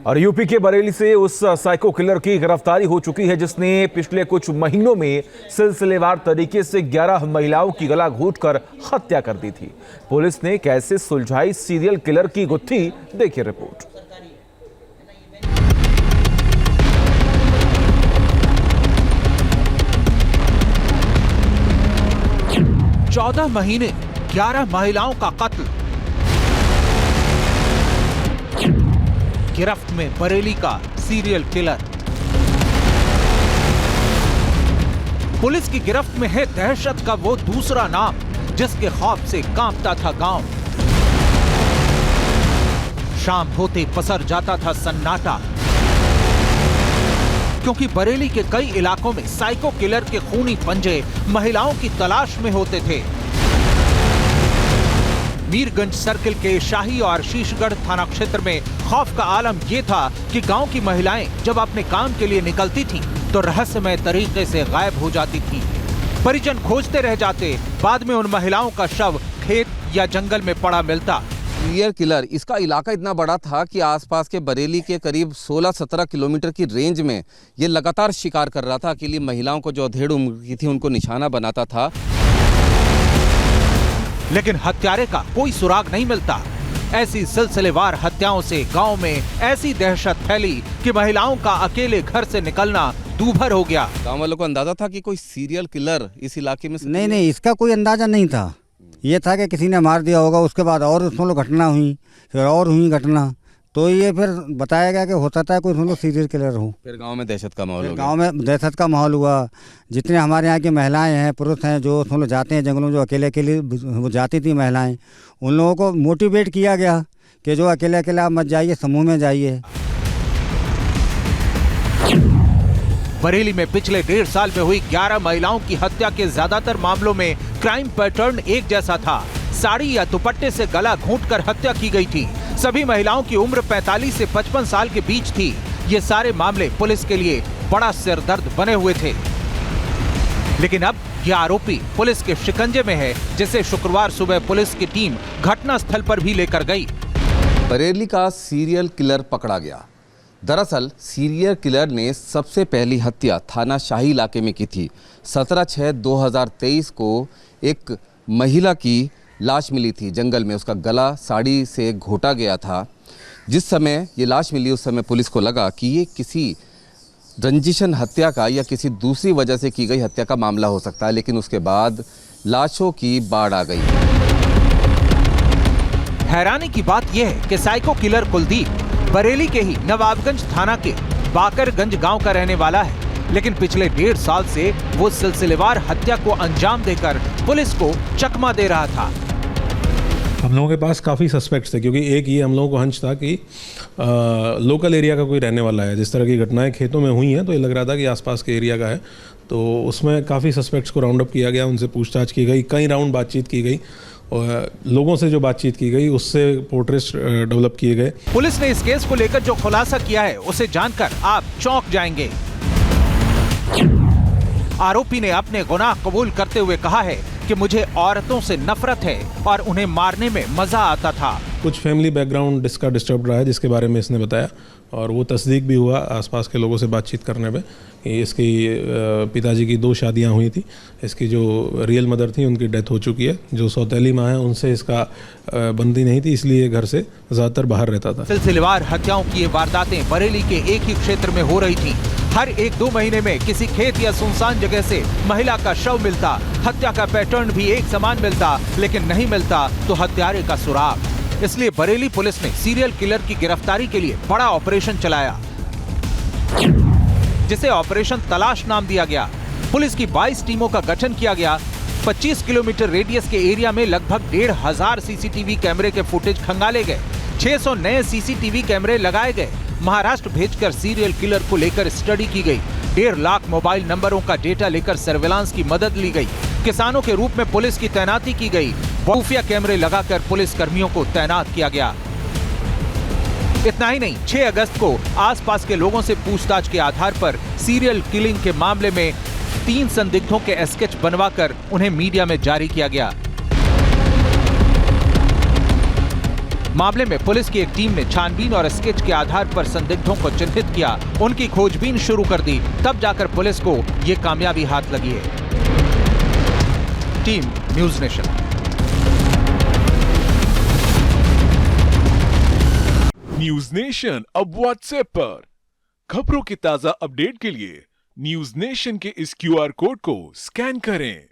और यूपी के बरेली से उस साइको किलर की गिरफ्तारी हो चुकी है जिसने पिछले कुछ महीनों में सिलसिलेवार तरीके से 11 महिलाओं की गला घोंटकर हत्या कर दी थी। पुलिस ने कैसे सुलझाई सीरियल किलर की गुत्थी, देखिए रिपोर्ट। चौदह महीने 11 महिलाओं का कत्ल। गिरफ्त में बरेली का सीरियल किलर। पुलिस की गिरफ्त में है दहशत का वो दूसरा नाम जिसके खौफ से कांपता था गांव। शाम होते पसर जाता था सन्नाटा, क्योंकि बरेली के कई इलाकों में साइको किलर के खूनी पंजे महिलाओं की तलाश में होते थे। मीरगंज सर्किल के शाही और शीशगढ़ थाना क्षेत्र में खौफ का आलम यह था कि गांव की महिलाएं जब अपने काम के लिए निकलती थीं, तो रहस्यमय तरीके से गायब हो जाती थीं। परिजन खोजते रह जाते, बाद में उन महिलाओं का शव खेत या जंगल में पड़ा मिलता। सीरियल किलर, इसका इलाका इतना बड़ा था कि आसपास के बरेली के करीब 16-17 किलोमीटर की रेंज में ये लगातार शिकार कर रहा था। अकेली महिलाओं को जो अधेड़ उम्र की थी उनको निशाना बनाता था, लेकिन हत्यारे का कोई सुराग नहीं मिलता। ऐसी सिलसिलेवार हत्याओं से गांव में ऐसी दहशत फैली कि महिलाओं का अकेले घर से निकलना दूभर हो गया। गांव वालों को अंदाजा था कि कोई सीरियल किलर इस इलाके में नहीं, इसका कोई अंदाजा नहीं था। ये था कि किसी ने मार दिया होगा, उसके बाद और उसमें घटना हुई, फिर और हुई घटना, तो ये फिर बताया गया कि हो सकता है कोई उसमें सीरियल किलर हो। फिर गांव में दहशत का माहौल हो गया। गांव में दहशत का माहौल हुआ। जितने हमारे यहाँ की महिलाएं हैं, पुरुष हैं, जो उसमें जाते हैं जंगलों, जो अकेले अकेले वो जाती थी महिलाएं, उन लोगों को मोटिवेट किया गया कि जो अकेले अकेले आप मत जाइए, समूह में जाइए। बरेली में पिछले 1.5 साल में हुई 11 महिलाओं की हत्या के ज्यादातर मामलों में क्राइम पैटर्न एक जैसा था। साड़ी या दुपट्टे से गला घोंटकर हत्या की गई थी। सभी महिलाओं की उम्र 45 से 55 साल के बीच थी। ये सारे मामले पुलिस के लिए बड़ा सिरदर्द बने हुए थे। लेकिन अब ये आरोपी पुलिस के शिकंजे में है, जिसे शुक्रवार सुबह पुलिस की टीम घटनास्थल पर भी लेकर गई। बरेली का सीरियल किलर पकड़ा गया। दरअसल सीरियल किलर ने सबसे पहली हत्या थाना शाही इलाके में की थी। 17/6/2023 को एक महिला की लाश मिली थी जंगल में। उसका गला साड़ी से घोटा गया था। जिस समय ये लाश मिली उस समय पुलिस को लगा कि ये किसी रंजिशन हत्या का या किसी दूसरी वजह से की गई हत्या का मामला हो सकता है, लेकिन उसके बाद लाशों की बाढ़ आ गई। हैरानी की बात यह है कि साइको किलर कुलदीप बरेली के ही नवाबगंज थाना के बाकरगंज गांव का रहने वाला है, लेकिन पिछले 1.5 साल से वो सिलसिलेवार हत्या को अंजाम देकर पुलिस को चकमा दे रहा था। हम लोगों के पास काफ़ी सस्पेक्ट्स थे, क्योंकि एक ये हम लोगों को हंच था कि लोकल एरिया का कोई रहने वाला है। जिस तरह की घटनाएं खेतों में हुई हैं तो ये लग रहा था कि आसपास के एरिया का है, तो उसमें काफ़ी सस्पेक्ट्स को राउंड अप किया गया, उनसे पूछताछ की गई, कई राउंड बातचीत की गई और लोगों से जो बातचीत की गई उससे पोर्ट्रेट्स डेवलप किए गए। पुलिस ने इस केस को लेकर जो खुलासा किया है उसे जानकर आप चौंक जाएंगे। आरोपी ने अपने गुनाह कबूल करते हुए कहा है कि मुझे औरतों से नफरत है और उन्हें मारने में मजा आता था। कुछ फैमिली बैकग्राउंड इसका डिस्टर्ब रहा है, जिसके बारे में इसने बताया, और वो तस्दीक भी हुआ आसपास के लोगों से बातचीत करने पे कि इसकी पिताजी की 2 शादियां हुई थी। इसकी जो रियल मदर थी उनकी डेथ हो चुकी है। जो सौतेली माँ है उनसे इसका बंदी नहीं थी, इसलिए घर से ज़्यादातर बाहर रहता था। सिलसिलेवार हत्याओं की ये वारदातें बरेली के एक ही क्षेत्र में हो रही थी। हर 1-2 महीने में किसी खेत या सुनसान जगह से महिला का शव मिलता। हत्या का पैटर्न भी एक समान मिलता, लेकिन नहीं मिलता तो हत्यारे का सुराग। इसलिए बरेली पुलिस ने सीरियल किलर की गिरफ्तारी के लिए बड़ा ऑपरेशन चलाया, जिसे ऑपरेशन तलाश नाम दिया गया। पुलिस की 22 टीमों का गठन किया गया। 25 किलोमीटर रेडियस के एरिया में लगभग 1,500 सीसीटीवी कैमरे के फुटेज खंगाले गए। 600 नए सीसीटीवी कैमरे लगाए गए। महाराष्ट्र भेजकर सीरियल किलर को लेकर स्टडी की गई। 1.5 लाख मोबाइल नंबरों का डेटा लेकर सर्विलांस की मदद ली गई। किसानों के रूप में पुलिस की तैनाती की गई। खुफिया कैमरे लगाकर पुलिस कर्मियों को तैनात किया गया। इतना ही नहीं, 6 अगस्त को आसपास के लोगों से पूछताछ के आधार पर सीरियल किलिंग के मामले में 3 संदिग्धों के स्केच बनवाकर उन्हें मीडिया में जारी किया गया। मामले में पुलिस की एक टीम ने छानबीन और स्केच के आधार पर संदिग्धों को चिन्हित किया, उनकी खोजबीन शुरू कर दी, तब जाकर पुलिस को ये कामयाबी हाथ लगी है। Team news nation. News nation अब व्हाट्सएप पर खबरों के ताजा अपडेट के लिए न्यूज नेशन के इस QR कोड को स्कैन करें।